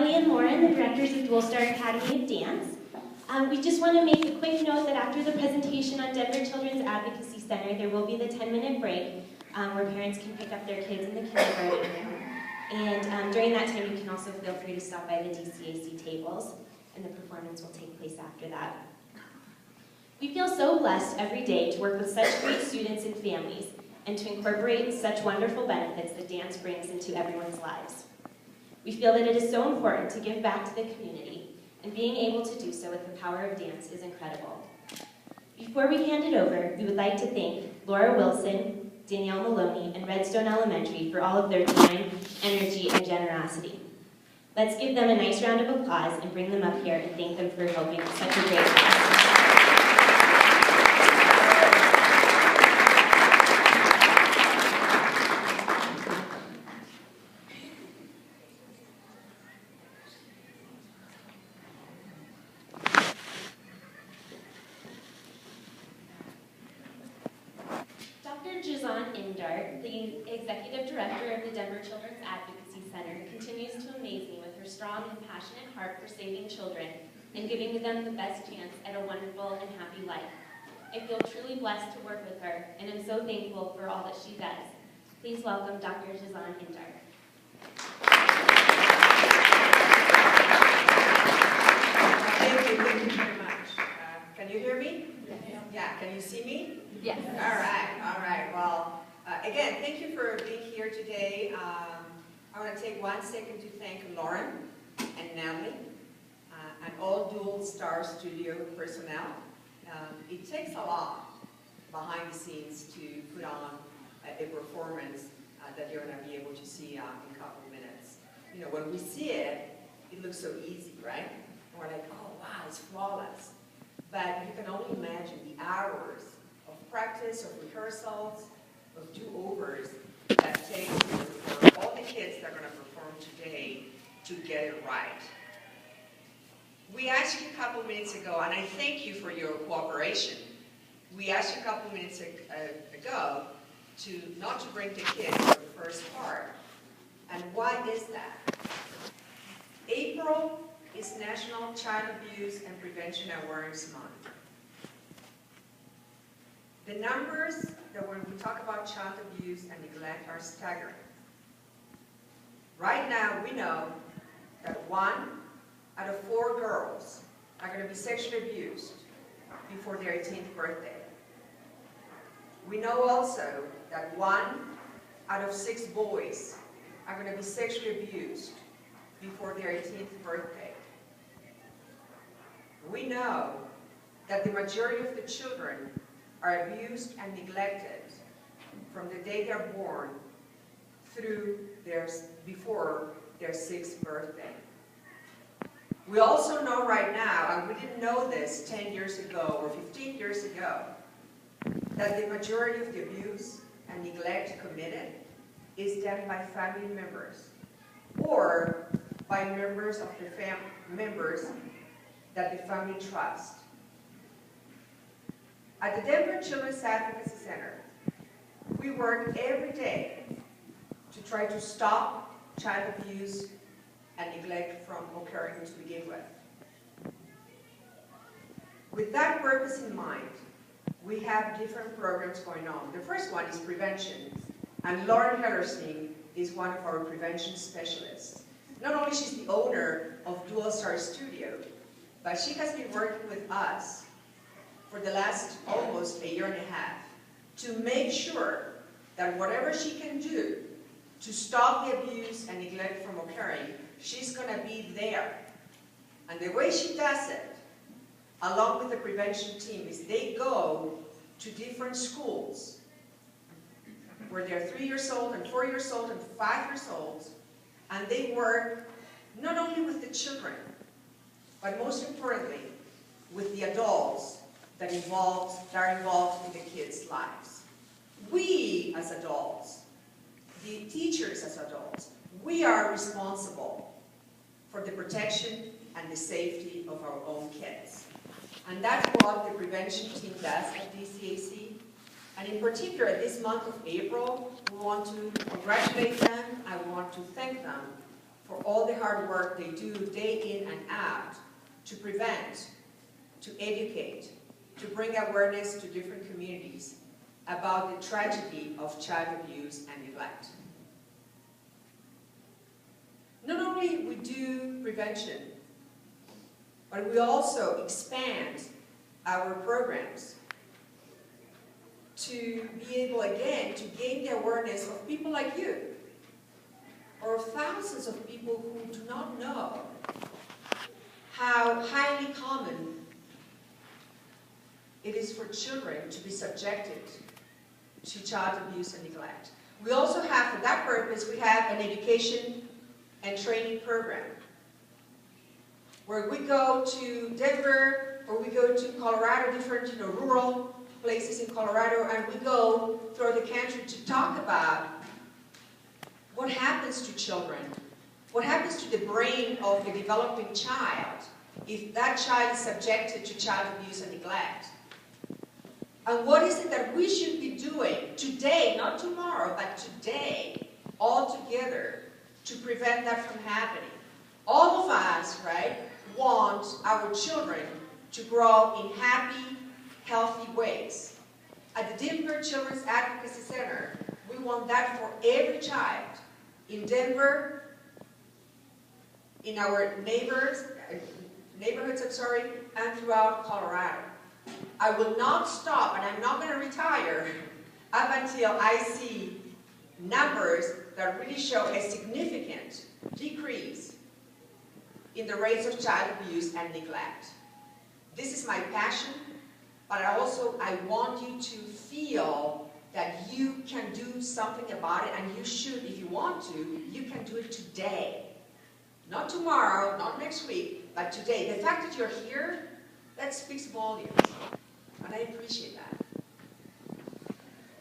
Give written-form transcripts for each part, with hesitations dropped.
Natalie and Lauren, the directors of Dual Star Academy of Dance. We just want to make a quick note that after the presentation on Denver Children's Advocacy Center, there will be the 10-minute break where parents can pick up their kids in the kindergarten room. And during that time, you can also feel free to stop by the DCAC tables, and the performance will take place after that. We feel so blessed every day to work with such great students and families, and to incorporate such wonderful benefits that dance brings into everyone's lives. We feel that it is so important to give back to the community, and being able to do so with the power of dance is incredible. Before we hand it over, we would like to thank Laura Wilson, Danielle Maloney, and Redstone Elementary for all of their time, energy, and generosity. Let's give them a nice round of applause and bring them up here and thank them for helping such a great class. The Executive Director of the Denver Children's Advocacy Center continues to amaze me with her strong and passionate heart for saving children and giving them the best chance at a wonderful and happy life. I feel truly blessed to work with her and am so thankful for all that she does. Please welcome Dr. Jazan Indar. Thank you very much. Can you hear me? Yeah, can you see me? Yes. All right. Well, again, thank you for being here today. I want to take 1 second to thank Lauren and Natalie and all Dual Star Studio personnel. It takes a lot behind the scenes to put on a performance that you're going to be able to see in a couple of minutes. You know, when we see it, it looks so easy, right? And we're like, oh wow, it's flawless. But you can only imagine the hours of practice, of rehearsals, of do-overs that it takes for all the kids that are going to perform today to get it right. We asked you a couple minutes ago, and I thank you for your cooperation. We asked you a couple minutes ago to not to bring the kids for the first part. And why is that? April is National Child Abuse and Prevention Awareness Month. The numbers that when we talk about child abuse and neglect are staggering. Right now, we know that 1 out of 4 girls are going to be sexually abused before their 18th birthday. We know also that 1 out of 6 boys are going to be sexually abused before their 18th birthday. We know that the majority of the children are abused and neglected from the day they're born through before their 6th birthday. We also know right now, and we didn't know this 10 years ago or 15 years ago, that the majority of the abuse and neglect committed is done by family members or by members of the members that the family trusts. At the Denver Children's Advocacy Center, we work every day to try to stop child abuse and neglect from occurring to begin with. With that purpose in mind, we have different programs going on. The first one is prevention, and Lauren Hellerstein is one of our prevention specialists. Not only she's the owner of Dual Star Studio, but she has been working with us for the last almost 1.5 years to make sure that whatever she can do to stop the abuse and neglect from occurring, she's going to be there. And the way she does it, along with the prevention team, is they go to different schools where they're 3 years old and 4 years old and 5 years old, and they work not only with the children, but most importantly, with the adults that are involved in the kids' lives. We as adults, the teachers as adults, we are responsible for the protection and the safety of our own kids. And that's what the prevention team does at DCAC. And in particular, this month of April, we want to congratulate them. I want to thank them for all the hard work they do day in and out to prevent, to educate, to bring awareness to different communities about the tragedy of child abuse and neglect. Not only we do prevention, but we also expand our programs to be able, again, to gain the awareness of people like you, or thousands of people who do not know how highly common it is for children to be subjected to child abuse and neglect. We also have, for that purpose, we have an education and training program where we go to Denver, or we go to Colorado, different rural places in Colorado, and we go throughout the country to talk about what happens to children, what happens to the brain of a developing child if that child is subjected to child abuse and neglect. And what is it that we should be doing today, not tomorrow, but today, all together, to prevent that from happening? All of us, right, want our children to grow in happy, healthy ways. At the Denver Children's Advocacy Center, we want that for every child in Denver, in our neighborhoods, and throughout Colorado. I will not stop, and I'm not going to retire up until I see numbers that really show a significant decrease in the rates of child abuse and neglect. This is my passion, but I want you to feel that you can do something about it, and you should, if you want to, you can do it today. Not tomorrow, not next week, but today. The fact that you're here, that speaks volumes, and I appreciate that.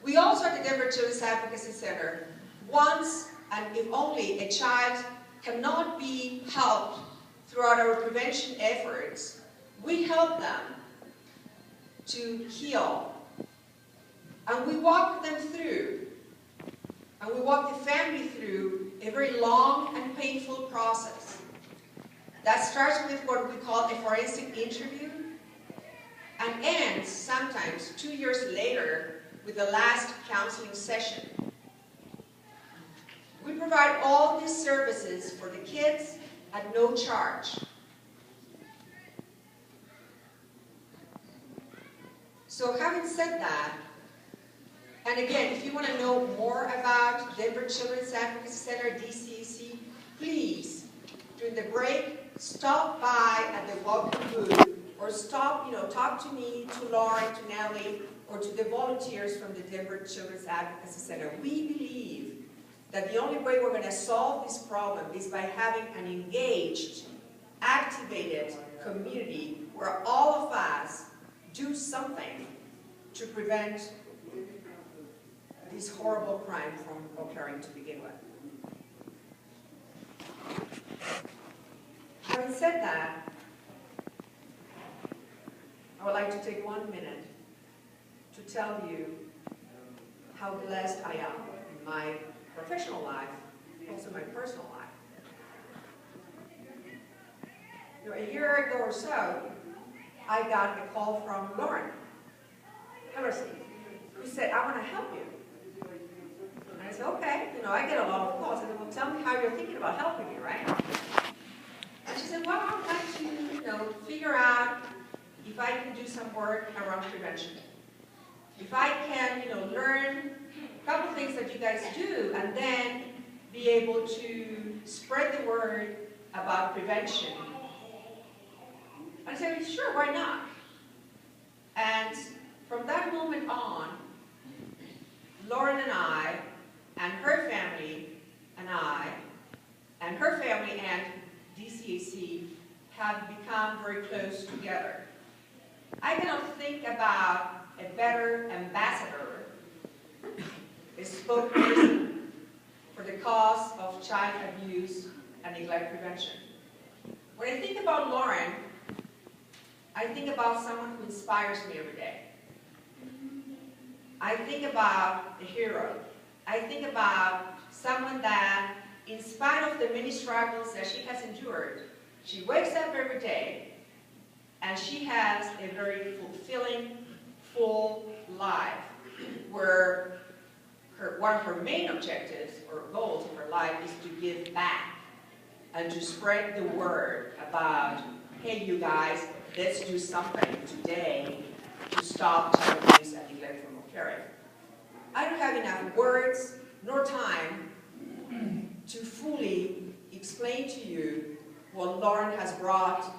We also at the Denver Children's Advocacy Center, once and if only a child cannot be helped throughout our prevention efforts, we help them to heal. And we walk them through, and we walk the family through a very long and painful process. That starts with what we call a forensic interview and ends sometimes 2 years later with the last counseling session. We provide all these services for the kids at no charge. So having said that, and again, if you want to know more about Denver Children's Advocacy Center, DCAC, please, during the break, stop by at the welcome booth, or stop, talk to me, to Lauren, to Nellie, or to the volunteers from the Denver Children's Advocacy Center. We believe that the only way we're going to solve this problem is by having an engaged, activated community where all of us do something to prevent this horrible crime from occurring to begin with. Having said that, I would like to take 1 minute to tell you how blessed I am in my professional life, also my personal life. A year ago or so, I got a call from Lauren who said, "I want to help you." And I said, "Okay, I get a lot of calls." I said, "Well, tell me how you're thinking about helping me, right?" And she said, "Well, I'd like to, figure out if I can do some work around prevention. If I can, learn a couple things that you guys do, and then be able to spread the word about prevention." And I said, "Sure, why not?" And from that moment on, Lauren and I, and her family and I, and her family and DCAC have become very close together. I cannot think about a better ambassador, a spokesperson for the cause of child abuse and neglect prevention. When I think about Lauren, I think about someone who inspires me every day. I think about a hero. I think about someone that in spite of the many struggles that she has endured, she wakes up every day and she has a very fulfilling, full life where one of her main objectives or goals of her life is to give back and to spread the word about, hey, you guys, let's do something today to stop child abuse and neglect from occurring. I don't have enough words nor time to fully explain to you what Lauren has brought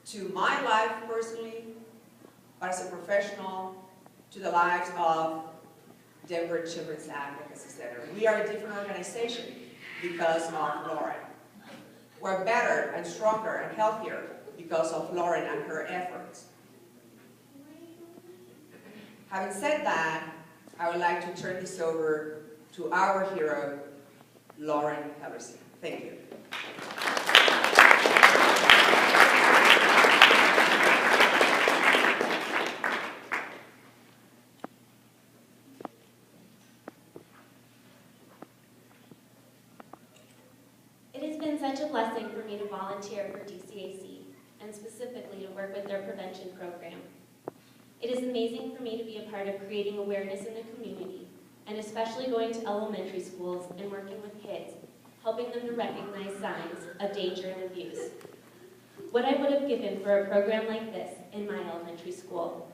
to my life personally, but as a professional, to the lives of Denver Children's Advocacy Center. We are a different organization because of Lauren. We're better and stronger and healthier because of Lauren and her efforts. Having said that, I would like to turn this over to our hero, Lauren Hellerstein. Thank you. It has been such a blessing for me to volunteer for DCAC, and specifically to work with their prevention program. It is amazing for me to be a part of creating awareness in the community, and especially going to elementary schools and working with kids, helping them to recognize signs of danger and abuse. What I would have given for a program like this in my elementary school,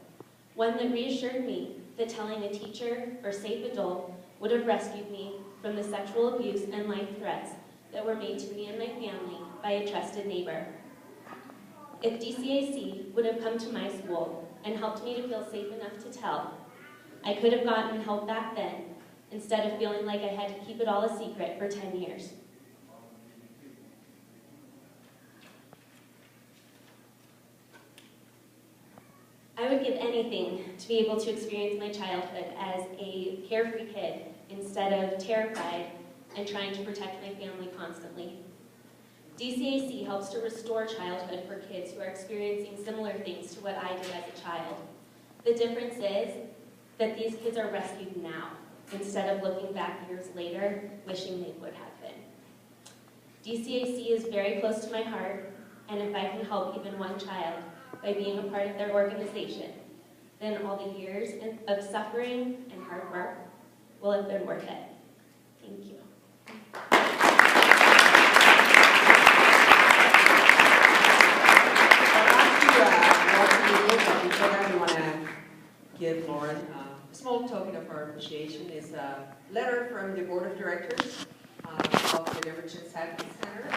one that reassured me that telling a teacher or safe adult would have rescued me from the sexual abuse and life threats that were made to me and my family by a trusted neighbor. If DCAC would have come to my school and helped me to feel safe enough to tell, I could have gotten help back then, instead of feeling like I had to keep it all a secret for 10 years. I would give anything to be able to experience my childhood as a carefree kid instead of terrified and trying to protect my family constantly. DCAC helps to restore childhood for kids who are experiencing similar things to what I did as a child. The difference is that these kids are rescued now, instead of looking back years later, wishing they would have been. DCAC is very close to my heart, and if I can help even one child by being a part of their organization, then all the years of suffering and hard work will have been worth it. Thank you. We want to give Lauren a small token of our appreciation. Is a letter from the board of directors of the Denver Children's Advocacy Center,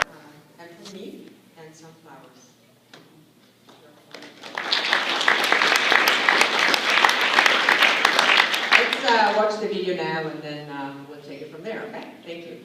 and from me, and some flowers. Let's watch the video now, and then we'll take it from there, okay? Thank you.